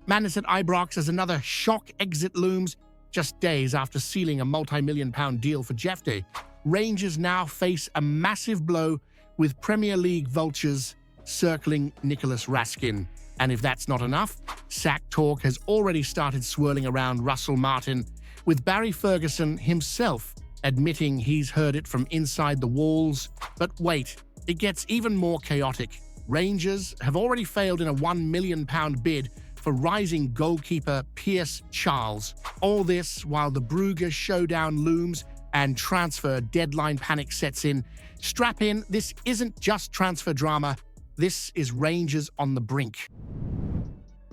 Madness at Ibrox as another shock exit looms just days after sealing a multi-million-pound deal for Jefte. Rangers now face a massive blow with Premier League vultures circling Nicolas Raskin. And if that's not enough, sack talk has already started swirling around Russell Martin, with Barry Ferguson himself admitting he's heard it from inside the walls. But wait, it gets even more chaotic. Rangers have already failed in a £1 million bid for rising goalkeeper Piers Charles. All this while the Brugge showdown looms and transfer deadline panic sets in. Strap in, this isn't just transfer drama, this is Rangers on the brink.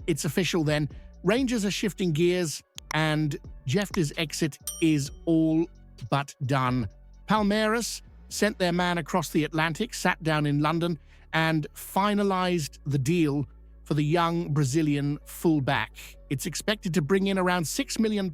It's official then, Rangers are shifting gears and Jefte's exit is all but done. Palmeiras sent their man across the Atlantic, sat down in London and finalised the deal for the young Brazilian fullback. It's expected to bring in around £6 million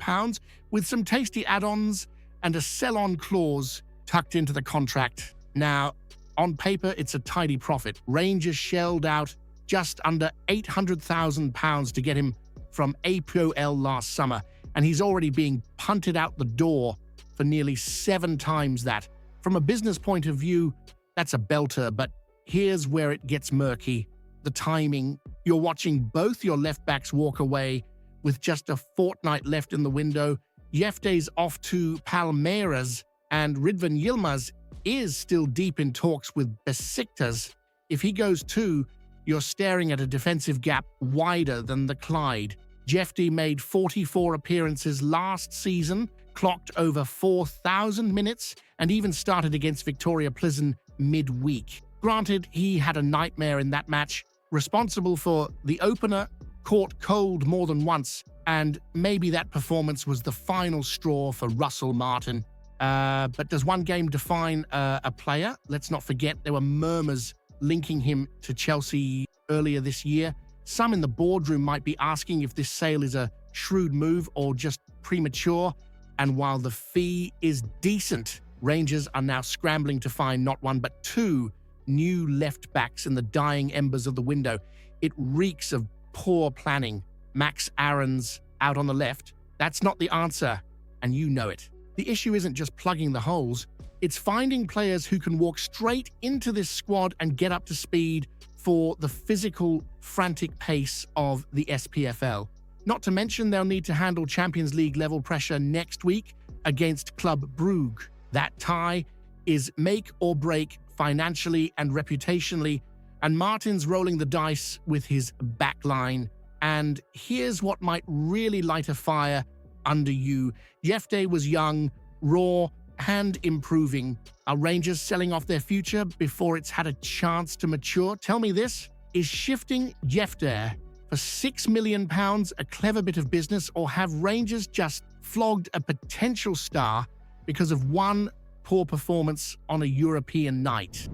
with some tasty add-ons and a sell-on clause tucked into the contract. Now, on paper, it's a tidy profit. Rangers shelled out just under £800,000 to get him from APOL last summer, and he's already being punted out the door for nearly 7 times that. From a business point of view, that's a belter, but here's where it gets murky. The timing. You're watching both your left-backs walk away with just a fortnight left in the window. Jefte's off to Palmeiras, and Ridvan Yilmaz is still deep in talks with Besiktas. If he goes too, you're staring at a defensive gap wider than the Clyde. Jefte made 44 appearances last season, clocked over 4,000 minutes, and even started against Victoria Pleasant midweek. Granted, he had a nightmare in that match, responsible for the opener, caught cold more than once, and maybe that performance was the final straw for Russell Martin. But does one game define a player? Let's not forget there were murmurs linking him to Chelsea earlier this year. Some in the boardroom might be asking if this sale is a shrewd move or just premature. And while the fee is decent, Rangers are now scrambling to find not one but 2 new left-backs in the dying embers of the window. It reeks of poor planning. Max Aarons out on the left. That's not the answer, and you know it. The issue isn't just plugging the holes, it's finding players who can walk straight into this squad and get up to speed for the physical, frantic pace of the SPFL. Not to mention they'll need to handle Champions League level pressure next week against Club Brugge. That tie is make or break financially and reputationally, and Martin's rolling the dice with his backline. And here's what might really light a fire under you. Jefte was young, raw, and improving. Are Rangers selling off their future before it's had a chance to mature? Tell me this, is shifting Jefte for £6 million a clever bit of business, or have Rangers just flogged a potential star because of one poor performance on a European night?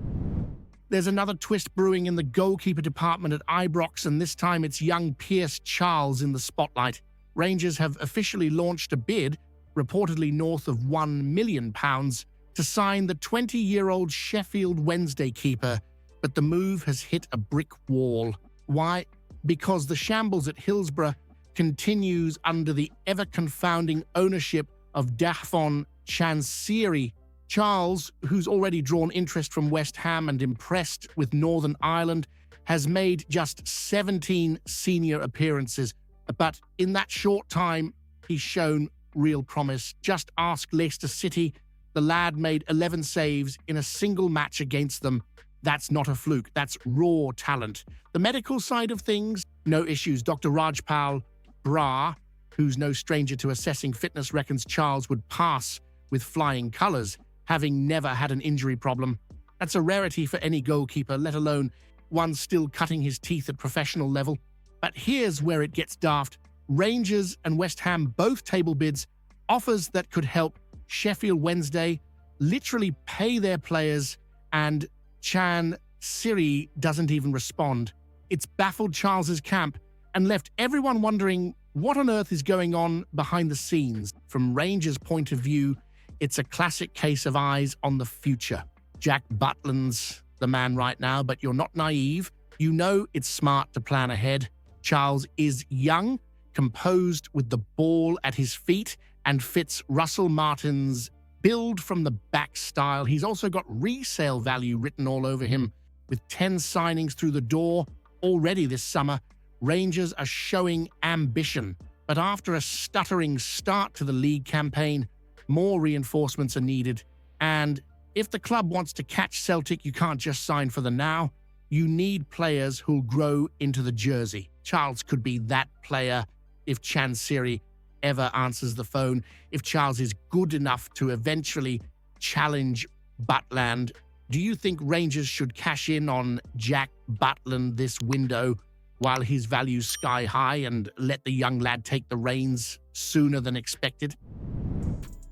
There's another twist brewing in the goalkeeper department at Ibrox, and this time it's young Piers Charles in the spotlight. Rangers have officially launched a bid, reportedly north of £1 million, to sign the 20-year-old Sheffield Wednesday keeper, but the move has hit a brick wall. Why? Because the shambles at Hillsborough continues under the ever-confounding ownership of Dafon Chansiri. Charles, who's already drawn interest from West Ham and impressed with Northern Ireland, has made just 17 senior appearances, but in that short time, he's shown real promise. Just ask Leicester City. The lad made 11 saves in a single match against them. That's not a fluke, that's raw talent. The medical side of things, no issues. Dr. Rajpal Brar, who's no stranger to assessing fitness, reckons Charles would pass with flying colours, having never had an injury problem. That's a rarity for any goalkeeper, let alone one still cutting his teeth at professional level. But here's where it gets daft. Rangers and West Ham both table bids, offers that could help Sheffield Wednesday literally pay their players, and Chan Siri doesn't even respond. It's baffled Charles's camp and left everyone wondering what on earth is going on behind the scenes. From Rangers' point of view, it's a classic case of eyes on the future. Jack Butland's the man right now, but you're not naive. You know it's smart to plan ahead. Charles is young, composed with the ball at his feet, and fits Russell Martin's build from the back style. He's also got resale value written all over him. With 10 signings through the door already this summer, Rangers are showing ambition. But after a stuttering start to the league campaign, more reinforcements are needed. And if the club wants to catch Celtic, you can't just sign for the now. You need players who'll grow into the jersey. Charles could be that player if Chansiri ever answers the phone, if Charles is good enough to eventually challenge Butland. Do you think Rangers should cash in on Jack Butland this window while his value's sky high and let the young lad take the reins sooner than expected?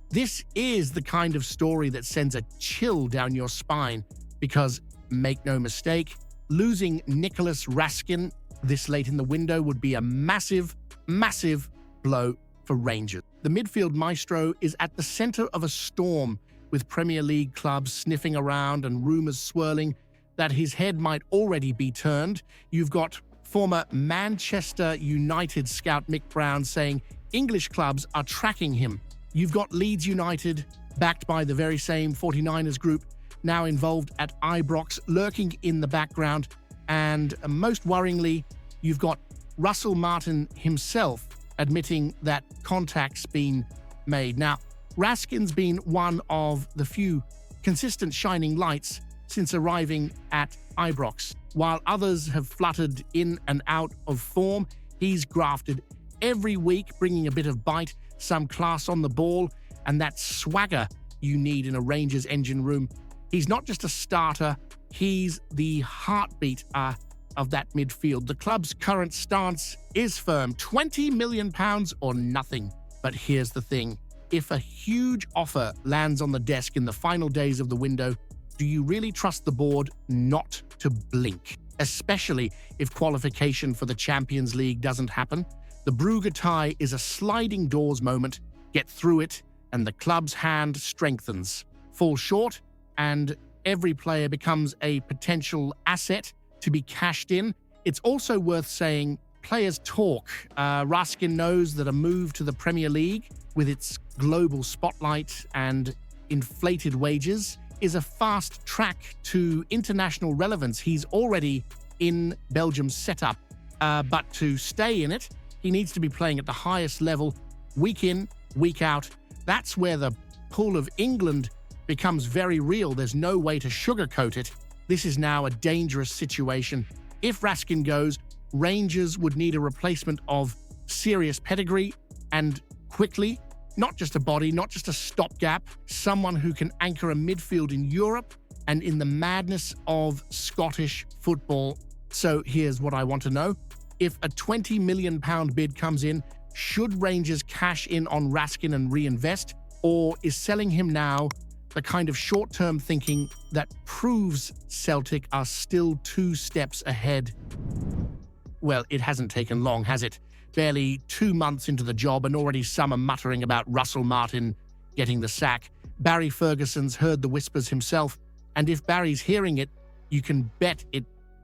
This is the kind of story that sends a chill down your spine because, make no mistake, losing Nicolas Raskin this late in the window would be a massive, massive blow for Rangers. The midfield maestro is at the center of a storm, with Premier League clubs sniffing around and rumors swirling that his head might already be turned. You've got former Manchester United scout Mick Brown saying English clubs are tracking him. You've got Leeds United, backed by the very same 49ers group, now involved at Ibrox, lurking in the background. And most worryingly, you've got Russell Martin himself admitting that contact's been made. Now, Raskin's been one of the few consistent shining lights since arriving at Ibrox. While others have fluttered in and out of form, he's grafted every week, bringing a bit of bite, some class on the ball, and that swagger you need in a Rangers engine room. He's not just a starter, he's the heartbeat of that midfield. The club's current stance is firm, £20 million or nothing. But here's the thing. If a huge offer lands on the desk in the final days of the window, do you really trust the board not to blink? Especially if qualification for the Champions League doesn't happen. The Brugge tie is a sliding doors moment. Get through it, and the club's hand strengthens. Fall short, and every player becomes a potential asset to be cashed in. It's also worth saying players talk. Raskin knows that a move to the Premier League, with its global spotlight and inflated wages, is a fast track to international relevance. He's already in Belgium's setup, but to stay in it, he needs to be playing at the highest level, week in, week out. That's where the pull of England becomes very real. There's no way to sugarcoat it. This is now a dangerous situation. If Raskin goes, Rangers would need a replacement of serious pedigree and quickly. Not just a body, not just a stopgap, someone who can anchor a midfield in Europe and in the madness of Scottish football. So here's what I want to know. If a £20 million bid comes in, should Rangers cash in on Raskin and reinvest? Or is selling him now the kind of short-term thinking that proves Celtic are still 2 steps ahead? Well, it hasn't taken long, has it? Barely 2 months into the job and already some are muttering about Russell Martin getting the sack. Barry Ferguson's heard the whispers himself, and if Barry's hearing it, you can bet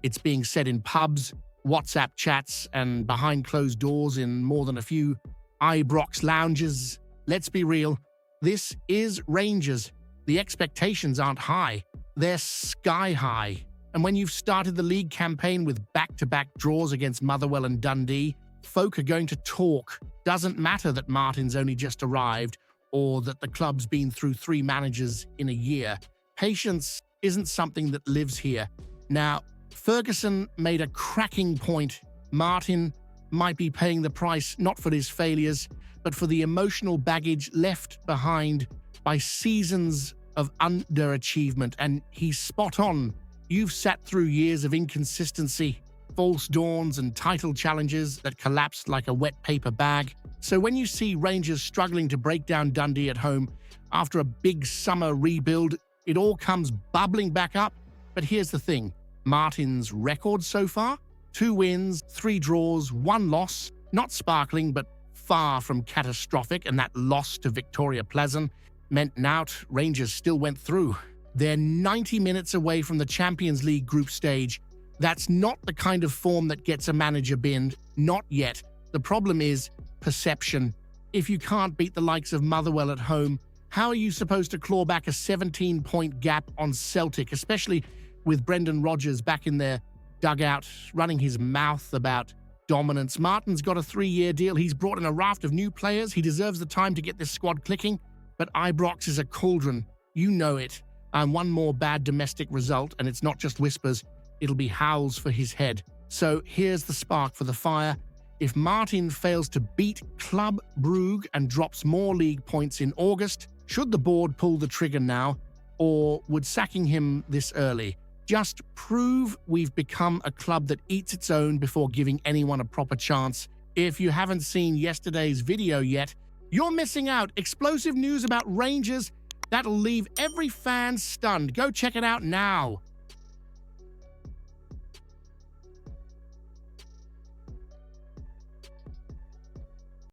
it's being said in pubs, WhatsApp chats, and behind closed doors in more than a few Ibrox lounges. Let's be real, this is Rangers. The expectations aren't high, they're sky high. And when you've started the league campaign with back-to-back draws against Motherwell and Dundee, folk are going to talk. Doesn't matter that Martin's only just arrived or that the club's been through 3 managers in a year. Patience isn't something that lives here. Now, Ferguson made a cracking point. Martin might be paying the price not for his failures, but for the emotional baggage left behind by seasons of underachievement. And he's spot on. You've sat through years of inconsistency, false dawns and title challenges that collapsed like a wet paper bag. So when you see Rangers struggling to break down Dundee at home after a big summer rebuild, it all comes bubbling back up. But here's the thing. Martin's record so far? 2 wins, 3 draws, 1 loss. Not sparkling, but far from catastrophic, and that loss to Victoria Pleasant meant nout. Rangers still went through. They're 90 minutes away from the Champions League group stage. That's not the kind of form that gets a manager binned. Not yet. The problem is perception. If you can't beat the likes of Motherwell at home, how are you supposed to claw back a 17-point gap on Celtic, especially with Brendan Rodgers back in their dugout, running his mouth about dominance? Martin's got a 3-year deal. He's brought in a raft of new players. He deserves the time to get this squad clicking. But Ibrox is a cauldron. You know it. And one more bad domestic result, and it's not just whispers, it'll be howls for his head. So here's the spark for the fire. If Martin fails to beat Club Brugge and drops more league points in August, should the board pull the trigger now, or would sacking him this early just prove we've become a club that eats its own before giving anyone a proper chance? If you haven't seen yesterday's video yet, you're missing out. Explosive news about Rangers that'll leave every fan stunned. Go check it out now.